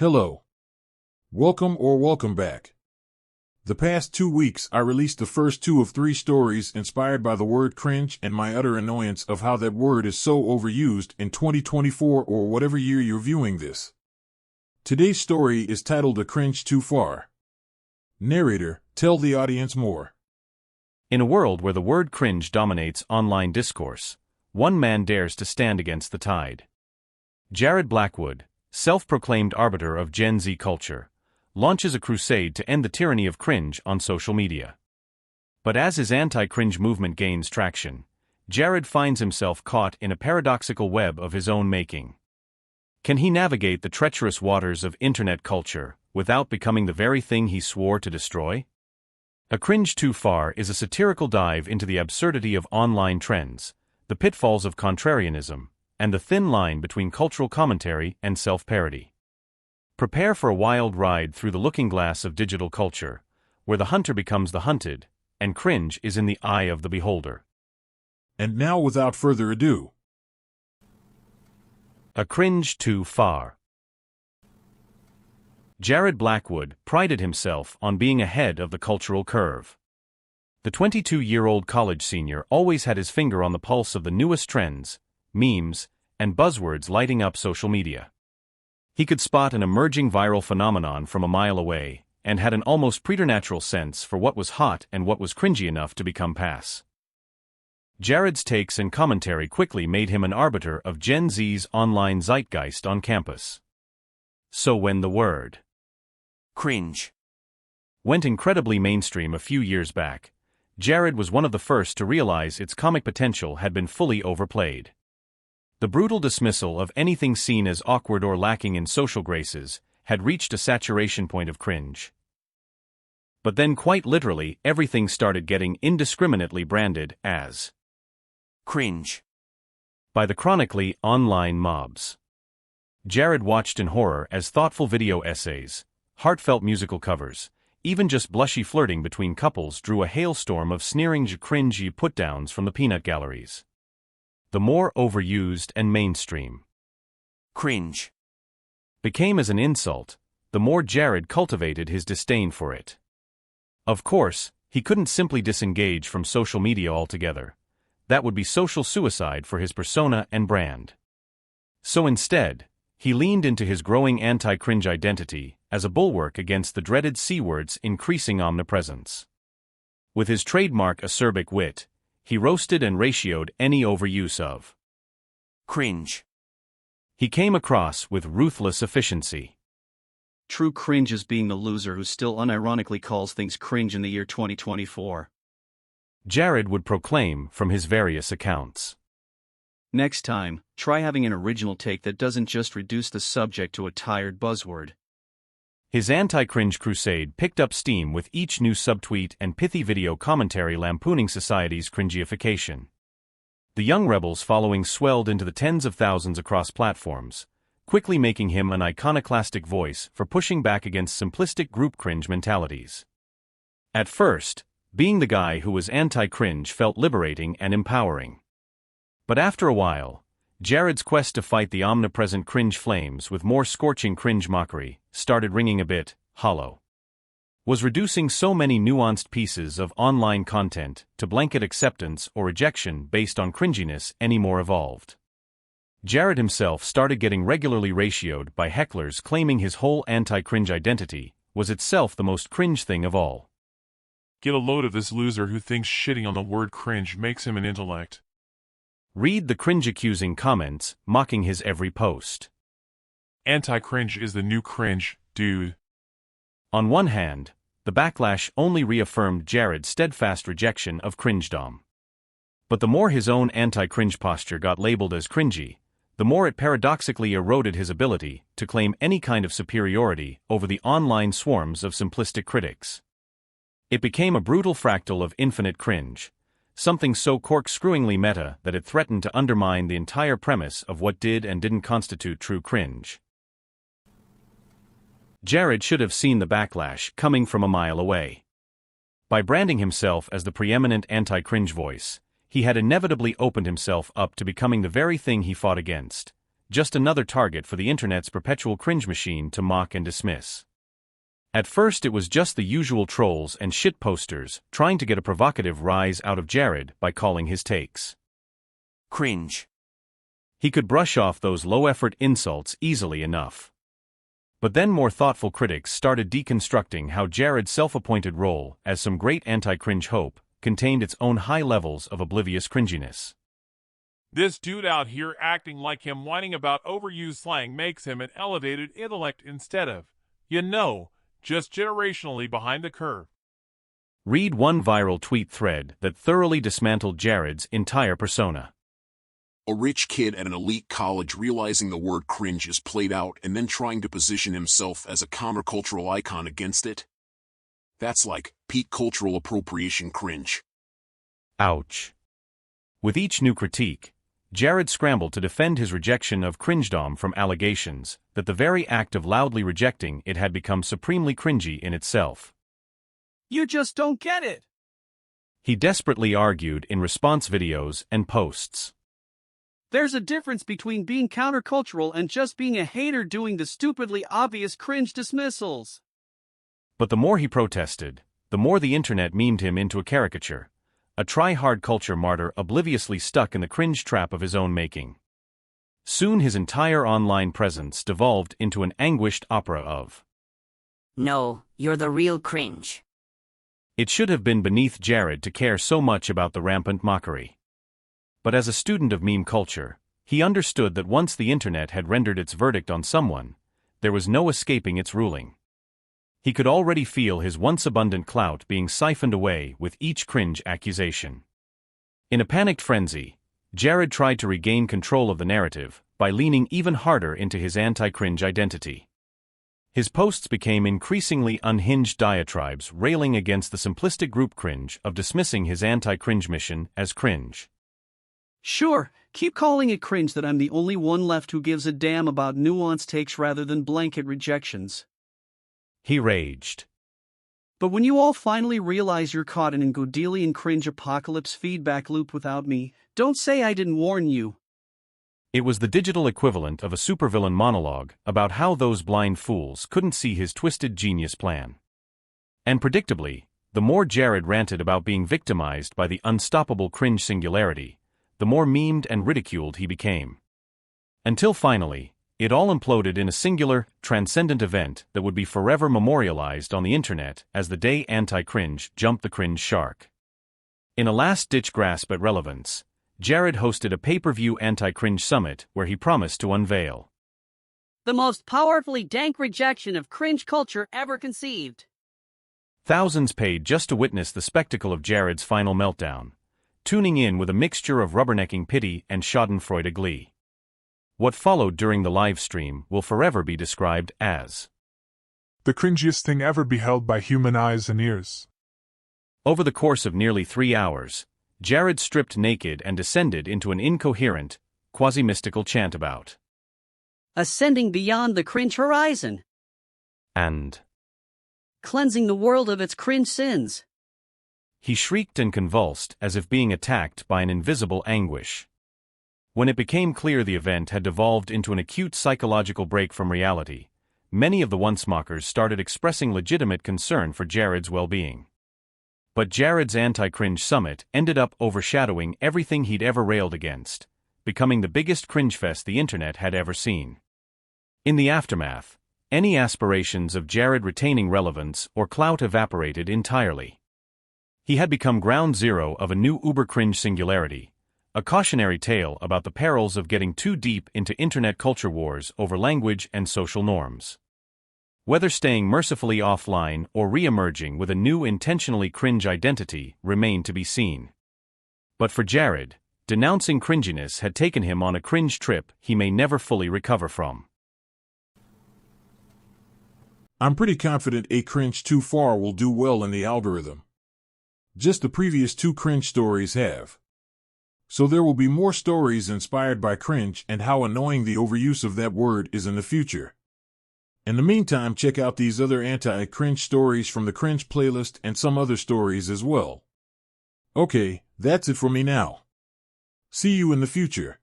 Hello. Welcome back. The past 2 weeks I released the first 2 of 3 stories inspired by the word cringe and my utter annoyance of how that word is so overused in 2024 or whatever year you're viewing this. Today's story is titled A Cringe Too Far. Narrator, tell the audience more. In a world where the word cringe dominates online discourse, one man dares to stand against the tide. Jared Blackwood, self-proclaimed arbiter of Gen Z culture, launches a crusade to end the tyranny of cringe on social media. But as his anti-cringe movement gains traction, Jared finds himself caught in a paradoxical web of his own making. Can he navigate the treacherous waters of internet culture without becoming the very thing he swore to destroy? A Cringe Too Far is a satirical dive into the absurdity of online trends, the pitfalls of contrarianism, and the thin line between cultural commentary and self-parody. Prepare for a wild ride through the looking glass of digital culture, where the hunter becomes the hunted, and cringe is in the eye of the beholder. And now, without further ado, A Cringe Too Far. Jared Blackwood prided himself on being ahead of the cultural curve. The 22-year-old college senior always had his finger on the pulse of the newest trends, memes, and buzzwords lighting up social media. He could spot an emerging viral phenomenon from a mile away, and had an almost preternatural sense for what was hot and what was cringy enough to become passe. Jared's takes and commentary quickly made him an arbiter of Gen Z's online zeitgeist on campus. So when the word cringe went incredibly mainstream a few years back, Jared was one of the first to realize its comic potential had been fully overplayed. The brutal dismissal of anything seen as awkward or lacking in social graces had reached a saturation point of cringe. But then, quite literally, everything started getting indiscriminately branded as cringe by the chronically online mobs. Jared watched in horror as thoughtful video essays, heartfelt musical covers, even just blushy flirting between couples drew a hailstorm of sneering cringy put-downs from the peanut galleries. The more overused and mainstream cringe became as an insult, the more Jared cultivated his disdain for it. Of course, he couldn't simply disengage from social media altogether. That would be social suicide for his persona and brand. So instead, he leaned into his growing anti-cringe identity as a bulwark against the dreaded C-word's increasing omnipresence. With his trademark acerbic wit, he roasted and ratioed any overuse of cringe he came across with ruthless efficiency. True cringe is being the loser who still unironically calls things cringe in the year 2024. Jared would proclaim from his various accounts. Next time, try having an original take that doesn't just reduce the subject to a tired buzzword. His anti-cringe crusade picked up steam with each new subtweet and pithy video commentary lampooning society's cringeification. The young rebel's following swelled into the tens of thousands across platforms, quickly making him an iconoclastic voice for pushing back against simplistic group cringe mentalities. At first, being the guy who was anti-cringe felt liberating and empowering. But after a while, Jared's quest to fight the omnipresent cringe flames with more scorching cringe mockery started ringing a bit hollow. Was reducing so many nuanced pieces of online content to blanket acceptance or rejection based on cringiness any more evolved? Jared himself started getting regularly ratioed by hecklers claiming his whole anti-cringe identity was itself the most cringe thing of all. Get a load of this loser who thinks shitting on the word cringe makes him an intellect. Read the cringe-accusing comments mocking his every post. Anti-cringe is the new cringe, dude. On one hand, the backlash only reaffirmed Jared's steadfast rejection of cringedom. But the more his own anti-cringe posture got labeled as cringy, the more it paradoxically eroded his ability to claim any kind of superiority over the online swarms of simplistic critics. It became a brutal fractal of infinite cringe, something so corkscrewingly meta that it threatened to undermine the entire premise of what did and didn't constitute true cringe. Jared should have seen the backlash coming from a mile away. By branding himself as the preeminent anti-cringe voice, he had inevitably opened himself up to becoming the very thing he fought against, just another target for the internet's perpetual cringe machine to mock and dismiss. At first it was just the usual trolls and shit posters trying to get a provocative rise out of Jared by calling his takes cringe. He could brush off those low-effort insults easily enough. But then more thoughtful critics started deconstructing how Jared's self-appointed role as some great anti-cringe hope contained its own high levels of oblivious cringiness. This dude out here acting like him whining about overused slang makes him an elevated intellect instead of, just generationally behind the curve. Read one viral tweet thread that thoroughly dismantled Jared's entire persona. A rich kid at an elite college realizing the word cringe is played out and then trying to position himself as a countercultural icon against it? That's like peak cultural appropriation cringe. Ouch. With each new critique, Jared scrambled to defend his rejection of cringedom from allegations that the very act of loudly rejecting it had become supremely cringy in itself. You just don't get it. He desperately argued in response videos and posts. There's a difference between being countercultural and just being a hater doing the stupidly obvious cringe dismissals. But the more he protested, the more the internet memed him into a caricature, a try-hard culture martyr obliviously stuck in the cringe trap of his own making. Soon his entire online presence devolved into an anguished opera of, "No, you're the real cringe." It should have been beneath Jared to care so much about the rampant mockery. But as a student of meme culture, he understood that once the internet had rendered its verdict on someone, there was no escaping its ruling. He could already feel his once abundant clout being siphoned away with each cringe accusation. In a panicked frenzy, Jared tried to regain control of the narrative by leaning even harder into his anti-cringe identity. His posts became increasingly unhinged diatribes railing against the simplistic group cringe of dismissing his anti-cringe mission as cringe. Sure, keep calling it cringe that I'm the only one left who gives a damn about nuanced takes rather than blanket rejections. He raged. But when you all finally realize you're caught in a Godelian cringe apocalypse feedback loop without me, don't say I didn't warn you. It was the digital equivalent of a supervillain monologue about how those blind fools couldn't see his twisted genius plan. And predictably, the more Jared ranted about being victimized by the unstoppable cringe singularity, the more memed and ridiculed he became. Until finally, it all imploded in a singular, transcendent event that would be forever memorialized on the internet as the day anti-cringe jumped the cringe shark. In a last-ditch grasp at relevance, Jared hosted a pay-per-view anti-cringe summit where he promised to unveil The most powerfully dank rejection of cringe culture ever conceived. Thousands paid just to witness the spectacle of Jared's final meltdown, tuning in with a mixture of rubbernecking pity and schadenfreude glee. What followed during the live stream will forever be described as the cringiest thing ever beheld by human eyes and ears. Over the course of nearly 3 hours, Jared stripped naked and descended into an incoherent, quasi-mystical chant about Ascending beyond the cringe horizon. And Cleansing the world of its cringe sins. he shrieked and convulsed as if being attacked by an invisible anguish. When it became clear the event had devolved into an acute psychological break from reality, many of the once mockers started expressing legitimate concern for Jared's well-being. But Jared's anti-cringe summit ended up overshadowing everything he'd ever railed against, becoming the biggest cringe fest the internet had ever seen. In the aftermath, any aspirations of Jared retaining relevance or clout evaporated entirely. He had become ground zero of a new uber-cringe singularity, a cautionary tale about the perils of getting too deep into internet culture wars over language and social norms. Whether staying mercifully offline or re-emerging with a new intentionally cringe identity remained to be seen. But for Jared, denouncing cringiness had taken him on a cringe trip he may never fully recover from. I'm pretty confident a cringe too far will do well in the algorithm. Just the previous 2 cringe stories have. So there will be more stories inspired by cringe and how annoying the overuse of that word is in the future. In the meantime, check out these other anti-cringe stories from the Cringe playlist and some other stories as well. Okay, that's it for me now. See you in the future.